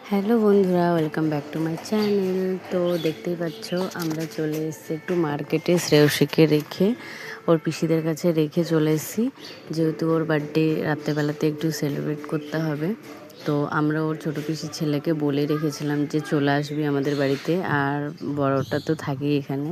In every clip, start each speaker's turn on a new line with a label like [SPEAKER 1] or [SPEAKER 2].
[SPEAKER 1] Hello বন্ধুরা, welcome back to my channel. তো দেখতেই পাচ্ছ আমরা চলে এসেছি একটু মার্কেটে শ্রেয়সীকে রেখে, ওর পিসিদের কাছে রেখে চলে এসেছি, যেহেতু ওর বার্থডে রাত্রেবেলাতে একটু সেলিব্রেট করতে হবে। তো আমরা ওর ছোটো পিসির ছেলেকে বলে রেখেছিলাম যে চলে আসবি আমাদের বাড়িতে, আর বড়টা তো থাকেই এখানে।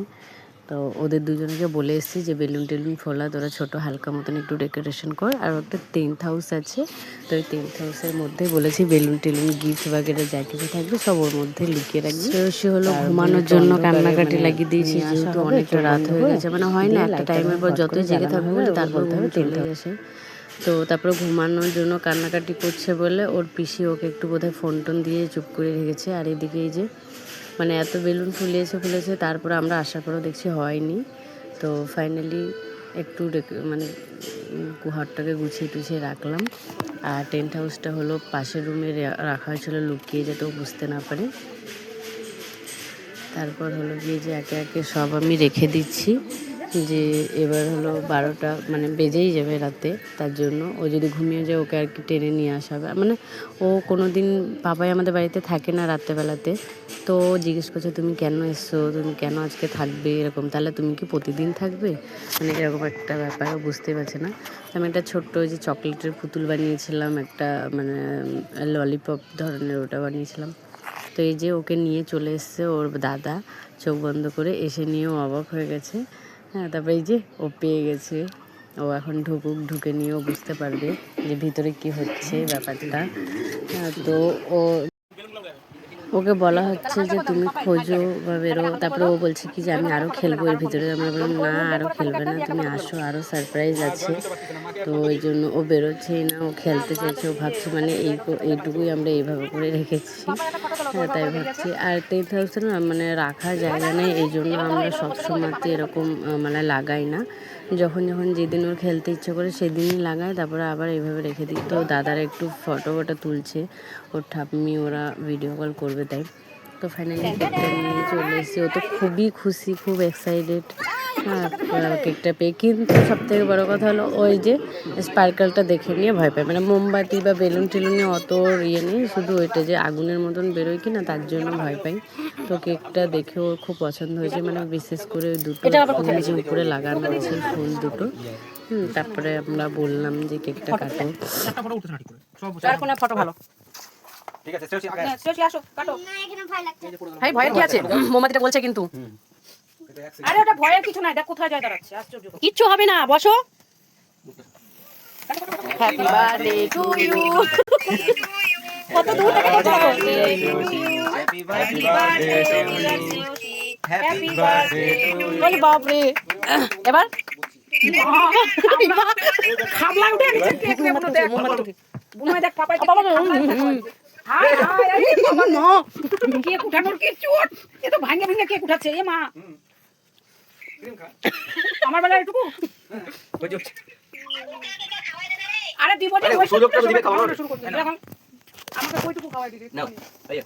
[SPEAKER 1] তো ওদের দুজনকে বলে এসেছি যে বেলুন টেলুন ফোলা, তোরা ছোটো হালকা মতন একটু ডেকোরেশন কর। আর একটা টেন্ট হাউস আছে, তো ওই টেন্ট হাউসের মধ্যে বলেছি বেলুন টেলুন গিফট বাগেরা যা কিছু থাকবে সব ওর মধ্যে লুকিয়ে রাখবি। সে হলো ঘুমানোর জন্য কান্নাকাটি লাগিয়ে দিয়েছি, যেহেতু অনেকটা রাত হয়ে গেছে। মানে হয় না, একটা টাইমের পর যতই জেগে থাকবো বলে তারপর ঘুম চলে আসে। তো তারপরে ঘুমানোর জন্য কান্নাকাটি করছে বলে ওর পিসি ওকে একটু বোধহয় ফোন টোন দিয়ে চুপ করে রেখেছে। আর এদিকে এই যে মানে এত বেলুন ফুলেছে, তারপরে আমরা আসার পরেও দেখছি হয়নি। তো ফাইনালি একটু মানে ঘরটাকে গুছিয়ে টুছিয়ে রাখলাম। আর টেন্ট হাউসটা হলো পাশের রুমে রাখা হয়েছিল, লুকিয়ে যাতে বুঝতে না পারে। তারপর হলো গিয়ে যে একে একে সব আমি রেখে দিচ্ছি, যে এবার হলো 12টা মানে বেজেই যাবে রাতে। তার জন্য ও যদি ঘুমিয়ে যায় ওকে আর কি টেনে নিয়ে আসা হবে। মানে ও কোনো দিন পাপাই আমাদের বাড়িতে থাকে না রাত্রেবেলাতে, তো জিজ্ঞেস করছে তুমি কেন এসছো, তুমি কেন আজকে থাকবে এরকম, তাহলে তুমি কি প্রতিদিন থাকবে, মানে এরকম একটা ব্যাপার। ও বুঝতে পারছে না। আমি একটা ছোট্ট ওই যে চকলেটের পুতুল বানিয়েছিলাম, একটা মানে ললিপপ ধরনের, ওটা বানিয়েছিলাম। তো এই যে ওকে নিয়ে চলে এসছে ওর দাদা, চোখ বন্ধ করে এসে নিয়েও অবাক হয়ে গেছে। হ্যাঁ, তারপরে এই যে ও পেয়ে গেছে। ও এখন ঢুকে নিয়েও বুঝতে পারবে যে ভিতরে কি হচ্ছে ব্যাপারটা। হ্যাঁ, তো ওকে বলা হচ্ছে যে তুমি খোঁজো বা বেরো। তারপরে ও বলছে কি যে আমি আরও খেলবো এর ভিতরে। আমরা বললাম না, আরও খেলবে না, তুমি আসো, আরও সারপ্রাইজ আছে। তো ওই জন্য ও বেরোচ্ছেই না, ও খেলতে চাইছে। ও ভাবছে মানে এইটুকুই আমরা এইভাবে করে রেখেছি। হ্যাঁ, তাই ভাবছি। আর টেন্ট হাউসে না মানে রাখার জায়গা নেই, এই জন্য আমরা সবসময়তে এরকম মানে লাগাই না। যখন যেদিন ওর খেলতে ইচ্ছে করে সেদিনই লাগায়, তারপরে আবার এইভাবে রেখে দিই। তো দাদারা একটু ফটো তুলছে, ওর ঠাম্মি ওরা ভিডিও কল করবে তাই। তো ফাইনালি কেকটা নিয়ে চলে এসেছি। ও তো খুবই খুশি, খুব এক্সাইটেড কেকটা পেয়ে। কিন্তু সবথেকে বড়ো কথা হলো ওই যে স্পার্কেলটা দেখে নিয়ে ভয় পায়। মানে মোমবাতি বা বেলুন টেলুন নিয়ে অত ইয়ে নেই, শুধু ওইটা যে আগুনের মতন বেরোয় কি না তার জন্য ভয় পাই। তো কেকটা দেখে ওর খুব পছন্দ হয়েছে, মানে বিশেষ করে দুটো ফুল যে উপরে লাগানো আছে ফুল দুটো। তারপরে আমরা বললাম যে কেকটা কাটো।
[SPEAKER 2] ফটো ভালো, ঠিক আছে। আসো কাটো। ভাই ভয়ের কি আছে? মোমবাতিটা বলছে কিন্তু। আরে ওটা ভয়ের কিছু নাই, দেখ কোথায় যায় দাঁড়াচ্ছে। আশ্চর্য, কিচ্ছু হবে না, বসো। Happy birthday to you. কত দূর থেকে বলছো? Happy birthday to you, happy birthday to you. ওই বাপ রে, এবার খাবলা উঠে নিচে কেক রে। বুনো দেখ, বুনো দেখ পাপাই কেক খাবলা। হাই হাই, আরে বাবা নো, কেক উঠানোর কি চোট, এ তো ভাঙে ভাঙে কেক উঠাচ্ছে। এ মা, আমার বেলা এটুকু আরে দিব যে ওই সুযোগটা দিবে, খাওয়ানো শুরু করতে এখন আমাকে কইটুকু খাওয়াই দিবি নাও। আইয়া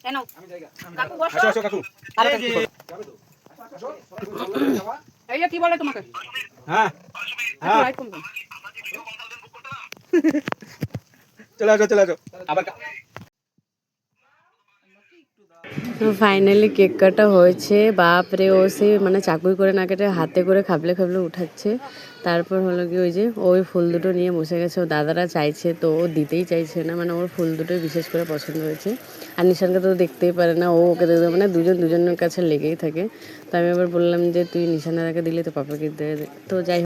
[SPEAKER 2] এ নাও কাকু, বসো। আসো কাকু, আরে আসো। এই কি বলে তোমাকে? হ্যাঁ হ্যাঁ, চলে আসো আবার।
[SPEAKER 1] তো ফাইনালি কেক কাটা হয়েছে। বাপরে, ও সে মানে চাকুই করে না কেটে হাতে করে খাবলে খাবলে উঠাচ্ছে। তারপর হলো কি ওই যে ওই ফুল দুটো নিয়ে বসে গেছে। ও দাদারা চাইছে তো ও দিতেই চাইছে না, মানে ওর ফুল দুটোই বিশেষ করে পছন্দ হয়েছে। আর নিশানকে তো দেখতেই পারে না, ও ওকে দেখতে মানে দুজনের কাছে লেগেই থাকে। তো আমি আবার বললাম যে তুই নিশানাদাকে দিলে তো পাপাকে দে। তো যাই